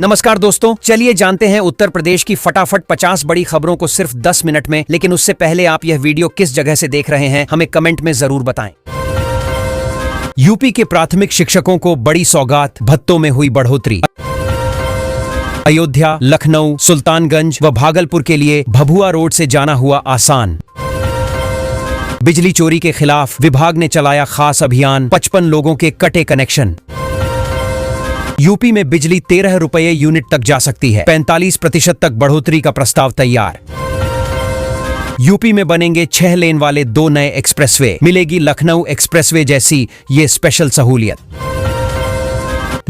नमस्कार दोस्तों, चलिए जानते हैं उत्तर प्रदेश की फटाफट 50 बड़ी खबरों को सिर्फ 10 मिनट में। लेकिन उससे पहले आप यह वीडियो किस जगह से देख रहे हैं हमें कमेंट में जरूर बताएं। यूपी के प्राथमिक शिक्षकों को बड़ी सौगात, भत्तों में हुई बढ़ोतरी। अयोध्या, लखनऊ, सुल्तानगंज व भागलपुर के लिए भभुआ रोड से जाना हुआ आसान। बिजली चोरी के खिलाफ विभाग ने चलाया खास अभियान, 55 लोगों के कटे कनेक्शन। यूपी में बिजली 13 रुपये यूनिट तक जा सकती है, 45% तक बढ़ोतरी का प्रस्ताव तैयार। यूपी में बनेंगे 6 लेन वाले 2 नए एक्सप्रेसवे, मिलेगी लखनऊ एक्सप्रेसवे जैसी ये स्पेशल सहूलियत।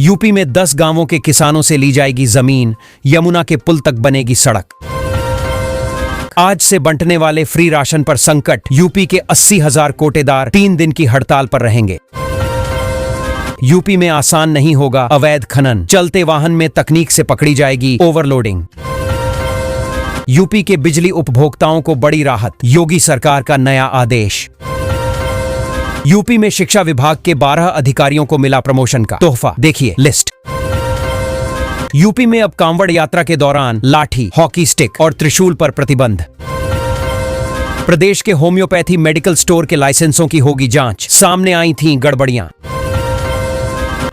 यूपी में 10 गांवों के किसानों से ली जाएगी जमीन, यमुना के पुल तक बनेगी सड़क। आज से बंटने वाले फ्री राशन पर संकट, यूपी के 80,000 कोटेदार 3 दिन की हड़ताल पर रहेंगे। यूपी में आसान नहीं होगा अवैध खनन, चलते वाहन में तकनीक से पकड़ी जाएगी ओवरलोडिंग। यूपी के बिजली उपभोक्ताओं को बड़ी राहत, योगी सरकार का नया आदेश। यूपी में शिक्षा विभाग के 12 अधिकारियों को मिला प्रमोशन का तोहफा, देखिए लिस्ट। यूपी में अब कांवड़ यात्रा के दौरान लाठी, हॉकी स्टिक और त्रिशूल पर प्रतिबंध। प्रदेश के होम्योपैथी मेडिकल स्टोर के लाइसेंसों की होगी जांच, सामने आई थीं गड़बड़ियां।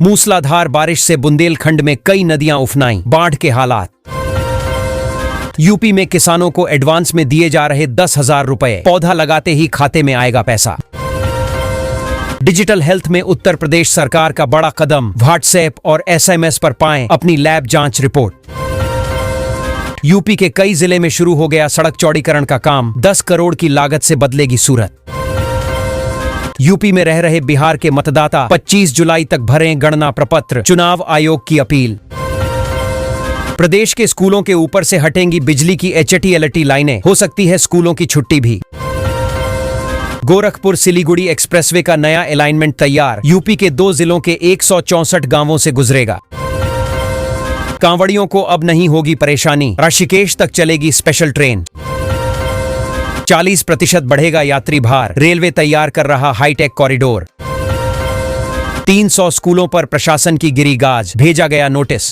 मूसलाधार बारिश से बुंदेलखंड में कई नदियां उफनाई, बाढ़ के हालात। यूपी में किसानों को एडवांस में दिए जा रहे 10,000 रुपए, पौधा लगाते ही खाते में आएगा पैसा। डिजिटल हेल्थ में उत्तर प्रदेश सरकार का बड़ा कदम, व्हाट्सएप और SMS पर पाएं अपनी लैब जांच रिपोर्ट। यूपी के कई जिले में शुरू हो गया सड़क चौड़ीकरण का काम, 10 करोड़ की लागत से बदलेगी सूरत। यूपी में रह रहे बिहार के मतदाता 25 जुलाई तक भरें गणना प्रपत्र, चुनाव आयोग की अपील। प्रदेश के स्कूलों के ऊपर से हटेंगी बिजली की HT-LT लाइनें, हो सकती है स्कूलों की छुट्टी भी। गोरखपुर सिलीगुड़ी एक्सप्रेसवे का नया अलाइनमेंट तैयार, यूपी के 2 जिलों के 164 गांवों से गुजरेगा। कांवड़ियों को अब नहीं होगी परेशानी, ऋषिकेश तक चलेगी स्पेशल ट्रेन। 40% बढ़ेगा यात्री भार, रेलवे तैयार कर रहा हाईटेक कॉरिडोर। 300 स्कूलों पर प्रशासन की गिरी गाज, भेजा गया नोटिस।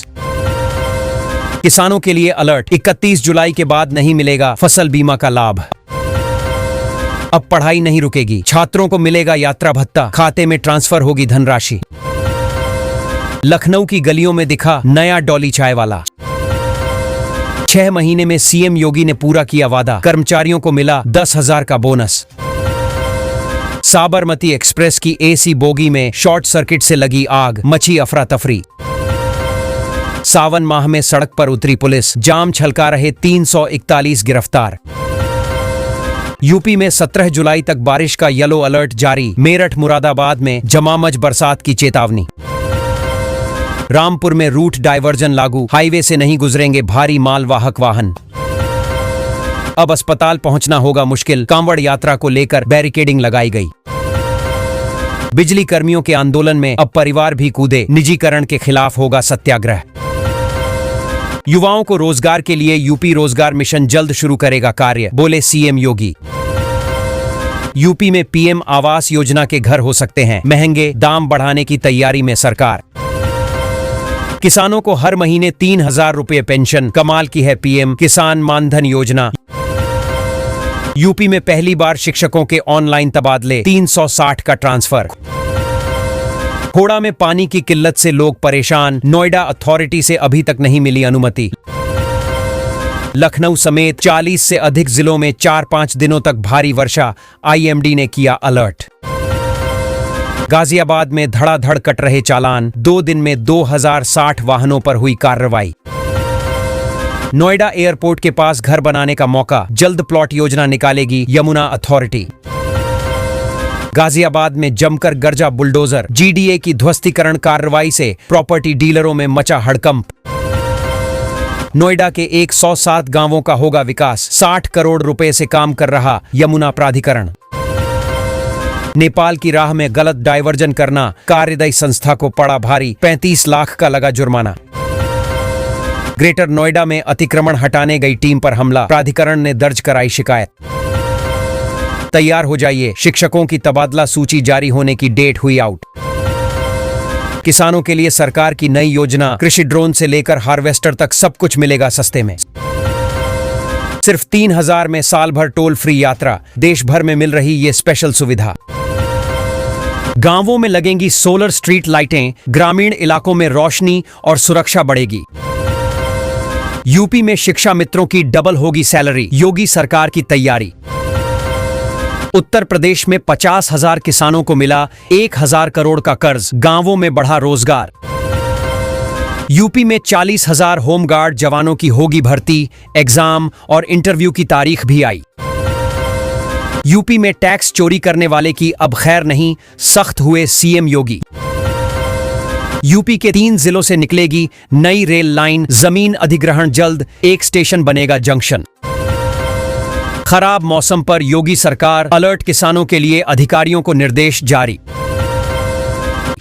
किसानों के लिए अलर्ट, 31 जुलाई के बाद नहीं मिलेगा फसल बीमा का लाभ। अब पढ़ाई नहीं रुकेगी, छात्रों को मिलेगा यात्रा भत्ता, खाते में ट्रांसफर होगी धनराशि। लखनऊ की गलियों में दिखा नया डॉली चाय वाला। 6 महीने में CM योगी ने पूरा किया वादा, कर्मचारियों को मिला 10,000 का बोनस। साबरमती एक्सप्रेस की AC बोगी में शॉर्ट सर्किट से लगी आग, मची अफरा तफरी। सावन माह में सड़क पर उतरी पुलिस, जाम छलका रहे 341 गिरफ्तार। यूपी में 17 जुलाई तक बारिश का येलो अलर्ट जारी, मेरठ मुरादाबाद में झमाझम बरसात की चेतावनी। रामपुर में रूट डायवर्जन लागू, हाईवे से नहीं गुजरेंगे भारी मालवाहक वाहन। अब अस्पताल पहुंचना होगा मुश्किल, कांवड़ यात्रा को लेकर बैरिकेडिंग लगाई गई। बिजली कर्मियों के आंदोलन में अब परिवार भी कूदे, निजीकरण के खिलाफ होगा सत्याग्रह। युवाओं को रोजगार के लिए यूपी रोजगार मिशन जल्द शुरू करेगा कार्य, बोले CM योगी। यूपी में PM आवास योजना के घर हो सकते हैं महंगे, दाम बढ़ाने की तैयारी में सरकार। किसानों को हर महीने 3,000 रुपये पेंशन, कमाल की है PM किसान मानधन योजना। यूपी में पहली बार शिक्षकों के ऑनलाइन तबादले, 360 का ट्रांसफर। होड़ा में पानी की किल्लत से लोग परेशान, नोएडा अथॉरिटी से अभी तक नहीं मिली अनुमति। लखनऊ समेत 40 से अधिक जिलों में 4-5 दिनों तक भारी वर्षा, IMD ने किया अलर्ट। गाजियाबाद में धड़ाधड़ कट रहे चालान, 2 दिन में 2060 वाहनों पर हुई कार्रवाई। नोएडा एयरपोर्ट के पास घर बनाने का मौका, जल्द प्लॉट योजना निकालेगी यमुना अथॉरिटी। गाजियाबाद में जमकर गरजा बुलडोजर, GDA की ध्वस्तीकरण कार्रवाई से प्रॉपर्टी डीलरों में मचा हड़कंप। नोएडा के 107 गांवों का होगा विकास, 60 करोड़ रुपए से काम कर रहा यमुना प्राधिकरण। नेपाल की राह में गलत डायवर्जन करना, कार्यदायी संस्था को पड़ा भारी, 35 लाख का लगा जुर्माना। ग्रेटर नोएडा में अतिक्रमण हटाने गई टीम पर हमला, प्राधिकरण ने दर्ज कराई शिकायत। तैयार हो जाइए, शिक्षकों की तबादला सूची जारी होने की डेट हुई आउट। किसानों के लिए सरकार की नई योजना, कृषि ड्रोन से लेकर हार्वेस्टर तक सब कुछ मिलेगा सस्ते में। सिर्फ 3,000 में साल भर टोल फ्री यात्रा, देश भर में मिल रही ये स्पेशल सुविधा। गांवों में लगेंगी सोलर स्ट्रीट लाइटें, ग्रामीण इलाकों में रोशनी और सुरक्षा बढ़ेगी। यूपी में शिक्षा मित्रों की डबल होगी सैलरी, योगी सरकार की तैयारी। उत्तर प्रदेश में 50,000 किसानों को मिला 1,000 करोड़ का कर्ज, गांवों में बढ़ा रोजगार। यूपी में 40,000 होमगार्ड जवानों की होगी भर्ती, एग्जाम और इंटरव्यू की तारीख भी आई। यूपी में टैक्स चोरी करने वाले की अब खैर नहीं, सख्त हुए सीएम योगी। यूपी के 3 जिलों से निकलेगी नई रेल लाइन, जमीन अधिग्रहण जल्द, एक स्टेशन बनेगा जंक्शन। खराब मौसम पर योगी सरकार अलर्ट, किसानों के लिए अधिकारियों को निर्देश जारी।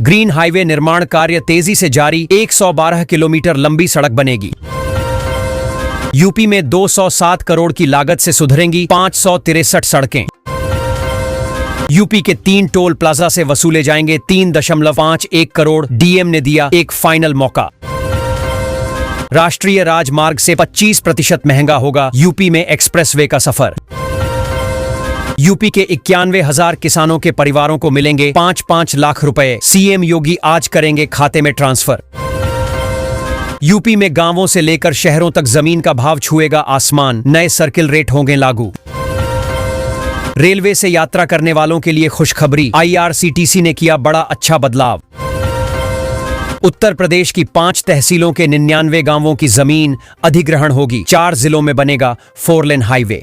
ग्रीन हाईवे निर्माण कार्य तेजी से जारी, 112 किलोमीटर लंबी सड़क बनेगी। यूपी में 207 करोड़ की लागत से सुधरेंगी 563 सड़कें। यूपी के 3 टोल प्लाजा से वसूले जाएंगे 3.51 करोड़, डीएम ने दिया एक फाइनल मौका। राष्ट्रीय राजमार्ग से 25% महंगा होगा यूपी में एक्सप्रेसवे का सफर। यूपी के 91,000 किसानों के परिवारों को मिलेंगे 5-5 लाख रुपए, सीएम योगी आज करेंगे खाते में ट्रांसफर। यूपी में गांवों से लेकर शहरों तक जमीन का भाव छुएगा आसमान, नए सर्किल रेट होंगे लागू। रेलवे से यात्रा करने वालों के लिए खुशखबरी, आईआरसीटीसी ने किया बड़ा अच्छा बदलाव। उत्तर प्रदेश की 5 तहसीलों के 99 गांवों की जमीन अधिग्रहण होगी, 4 जिलों में बनेगा 4 lane highway.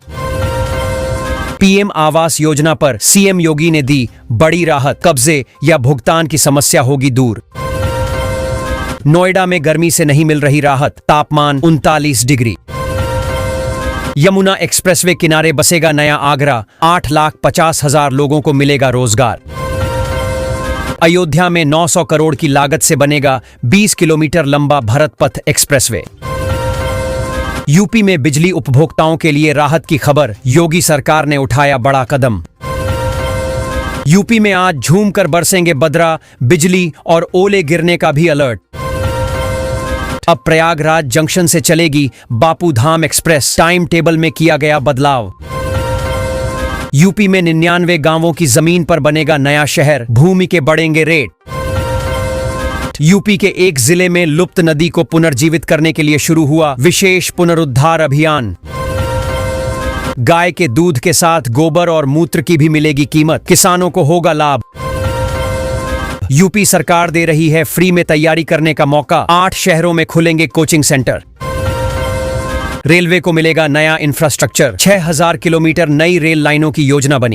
PM Awas Yojana पर सीएम योगी ने दी बड़ी राहत, कब्जे या भुगतान की समस्या होगी दूर। नोएडा में गर्मी से नहीं मिल रही राहत, तापमान 39 डिग्री। यमुना एक्सप्रेसवे किनारे बसेगा नया आगरा, 8,50,000 लोगों को मिलेगा रोजगार। अयोध्या में 900 करोड़ की लागत से बनेगा 20 किलोमीटर लंबा भरत पथ एक्सप्रेसवे। यूपी में बिजली उपभोक्ताओं के लिए राहत की खबर, योगी सरकार ने उठाया बड़ा कदम। यूपी में आज झूमकर बरसेंगे बदरा, बिजली और ओले गिरने का भी अलर्ट। अब प्रयागराज जंक्शन से चलेगी Bapu Dham express, time table में किया गया बदलाव। यूपी में 99 गांवों की जमीन पर बनेगा नया शहर, भूमि के बढ़ेंगे रेट। यूपी के एक जिले में लुप्त नदी को पुनर्जीवित करने के लिए शुरू हुआ विशेष पुनरुद्धार अभियान। गाय के दूध के साथ गोबर और मूत्र की भी मिलेगी कीमत, किसानों को होगा लाभ। यूपी सरकार दे रही है फ्री में तैयारी करने का मौका, 8 शहरों में खुलेंगे कोचिंग सेंटर। रेलवे को मिलेगा नया इंफ्रास्ट्रक्चर, 6,000 किलोमीटर नई रेल लाइनों की योजना बनी।